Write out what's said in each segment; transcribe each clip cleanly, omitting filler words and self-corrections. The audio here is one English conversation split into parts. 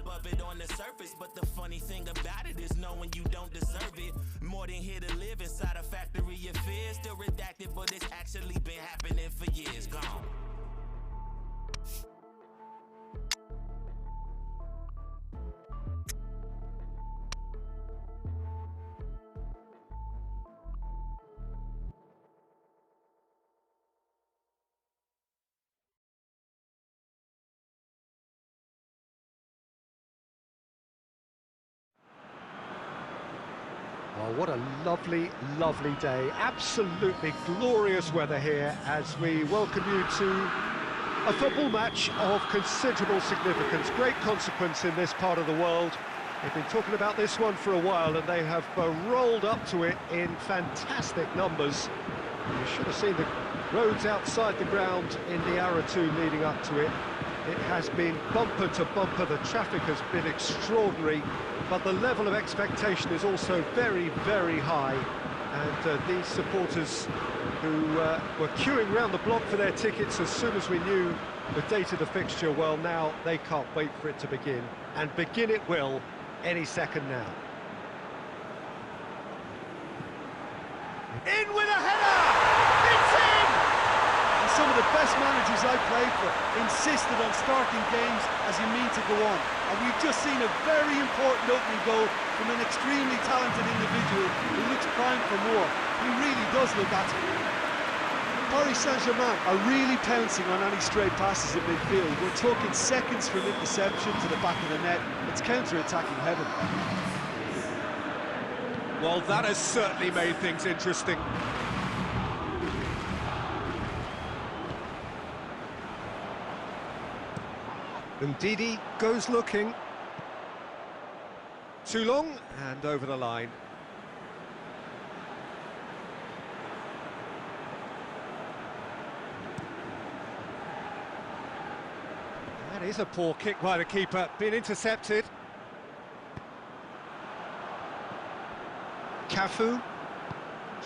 of it on the surface, but the funny thing about it is knowing you don't deserve it. More than here to live inside a factory of fear. Still redacted, but it's actually been happening for years. Gone. Oh, what a lovely, lovely day. Absolutely glorious weather here as we welcome you to a football match of considerable significance. Great consequence in this part of the world. They've been talking about this one for a while and they have rolled up to it in fantastic numbers. You should have seen the roads outside the ground in the hour or two leading up to it. It has been bumper to bumper, the traffic has been extraordinary, but the level of expectation is also very, very high. And these supporters who were queuing round the block for their tickets as soon as we knew the date of the fixture, well, now they can't wait for it to begin. And begin it will any second now. In with a header! It's in! And some of the best managers I played for insisted on starting games as you mean to go on. And we've just seen a very important opening goal from an extremely talented individual who looks primed for more. He really does look at it. Paris Saint-Germain are really pouncing on any stray passes in midfield. We're talking seconds from interception to the back of the net. It's counter-attacking heaven. Well, that has certainly made things interesting. Ndidi goes looking. Too long, and over the line. That is a poor kick by the keeper, been intercepted. Cafu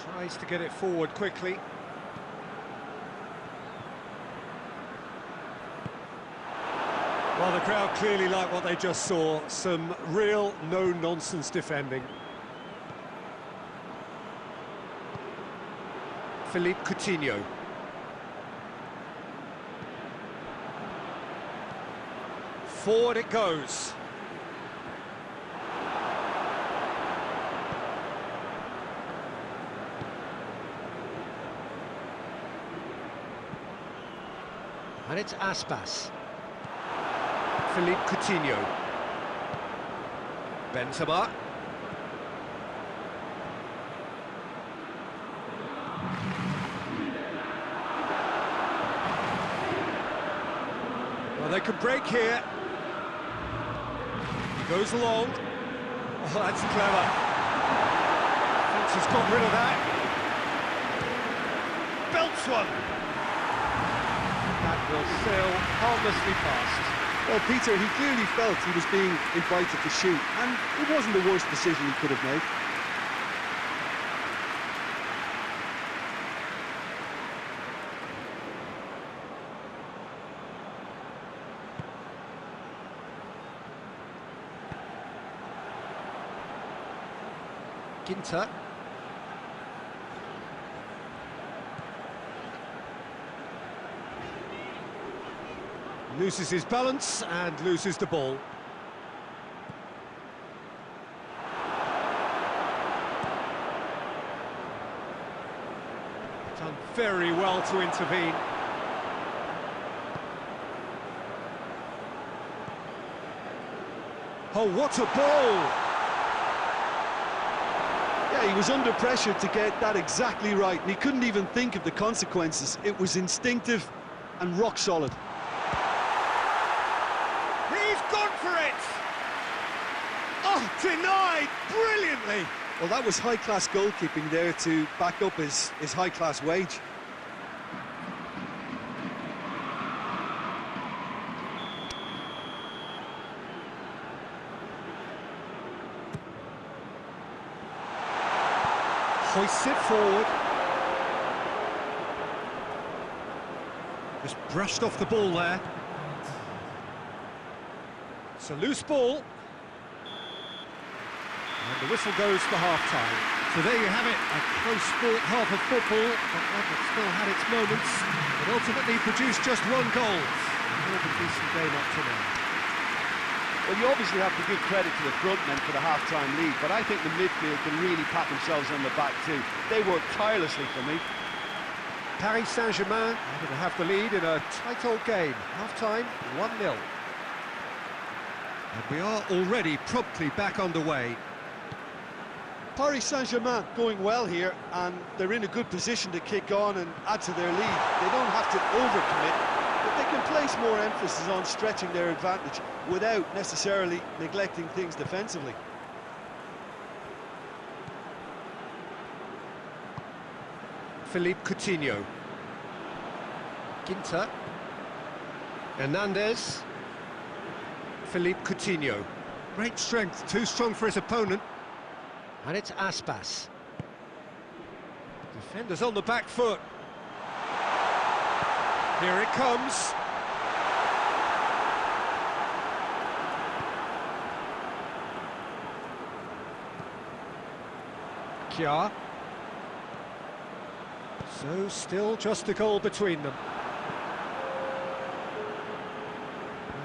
tries to get it forward quickly. Well, the crowd clearly like what they just saw. Some real no-nonsense defending. Philippe Coutinho. Forward it goes. And it's Aspas. Philippe Coutinho. Benzema. Well, they could break here. He goes long. Oh, that's clever. Fence has got rid of that. Belts one. That will sail harmlessly past. Well, Peter, he clearly felt he was being invited to shoot, and it wasn't the worst decision he could have made. Ginter. Loses his balance and loses the ball. Done very well to intervene. Oh, what a ball! Yeah, he was under pressure to get that exactly right, and he couldn't even think of the consequences. It was instinctive and rock solid. Oh, denied brilliantly! Well, that was high-class goalkeeping there to back up his high-class wage. Hoists it forward. Just brushed off the ball there. It's a loose ball. And the whistle goes for half-time. So there you have it, a close-fought half of football, but one that still had its moments, but ultimately produced just one goal. More of a decent game up to now. Well, you obviously have to give credit to the front men for the half-time lead, but I think the midfield can really pat themselves on the back too. They worked tirelessly for me. Paris Saint-Germain able to have the lead in a tight old game. Half-time, 1-0. And we are already promptly back underway. Paris Saint-Germain going well here, and they're in a good position to kick on and add to their lead. They don't have to overcommit, but they can place more emphasis on stretching their advantage without necessarily neglecting things defensively. Philippe Coutinho. Ginter. Hernandez. Philippe Coutinho. Great strength, too strong for his opponent. And it's Aspas. Defenders on the back foot. Here it comes. Kjaer. So still just a goal between them.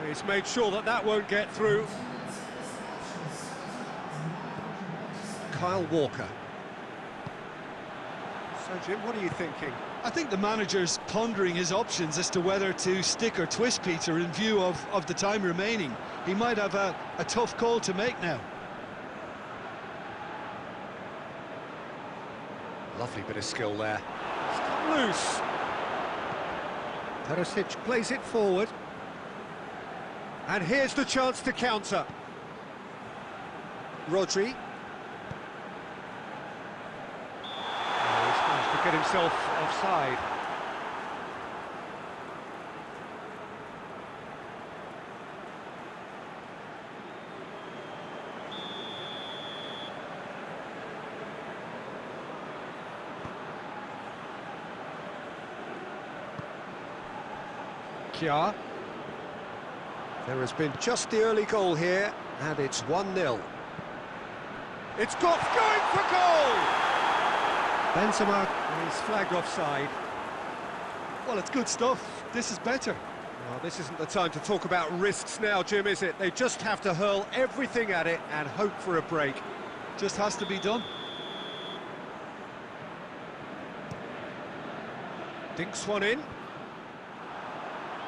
He's made sure that that won't get through. Kyle Walker. So, Jim, what are you thinking? I think the manager's pondering his options as to whether to stick or twist Peter in view of the time remaining. He might have a tough call to make now. Lovely bit of skill there. It's come loose. Perisic plays it forward. And here's the chance to counter. Rodri. He's managed to get himself offside. Kjaer. There has been just the early goal here, and it's 1-0. It's got going for goal! Benzema is flagged offside. Well, it's good stuff. This is better. Well, this isn't the time to talk about risks now, Jim, is it? They just have to hurl everything at it and hope for a break. Just has to be done. Dinks one in.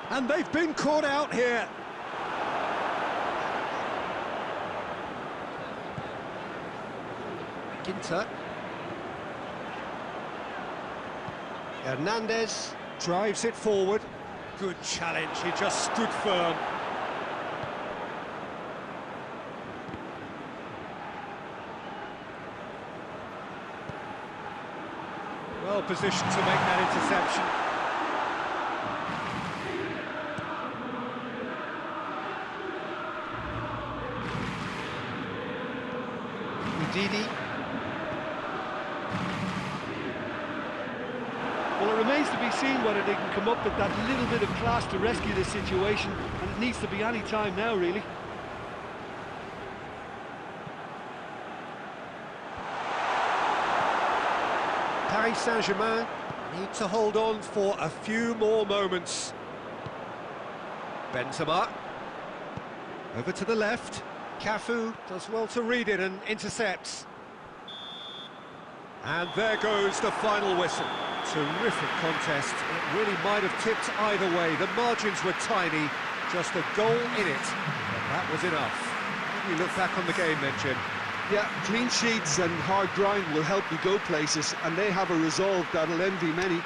And they've been caught out here. Ginter. Hernandez drives it forward. Good challenge, he just stood firm. Well positioned to make that interception. Didi. Well, it remains to be seen whether they can come up with that little bit of class to rescue this situation, and it needs to be any time now, really. Paris Saint-Germain need to hold on for a few more moments. Benzema. Over to the left. Cafu does well to read it and intercepts. And there goes the final whistle. Terrific contest. It really might have tipped either way. The margins were tiny, just a goal in it, but that was enough. How do you look back on the game then, Jim? Yeah, clean sheets and hard grind will help you go places, and they have a resolve that'll envy many.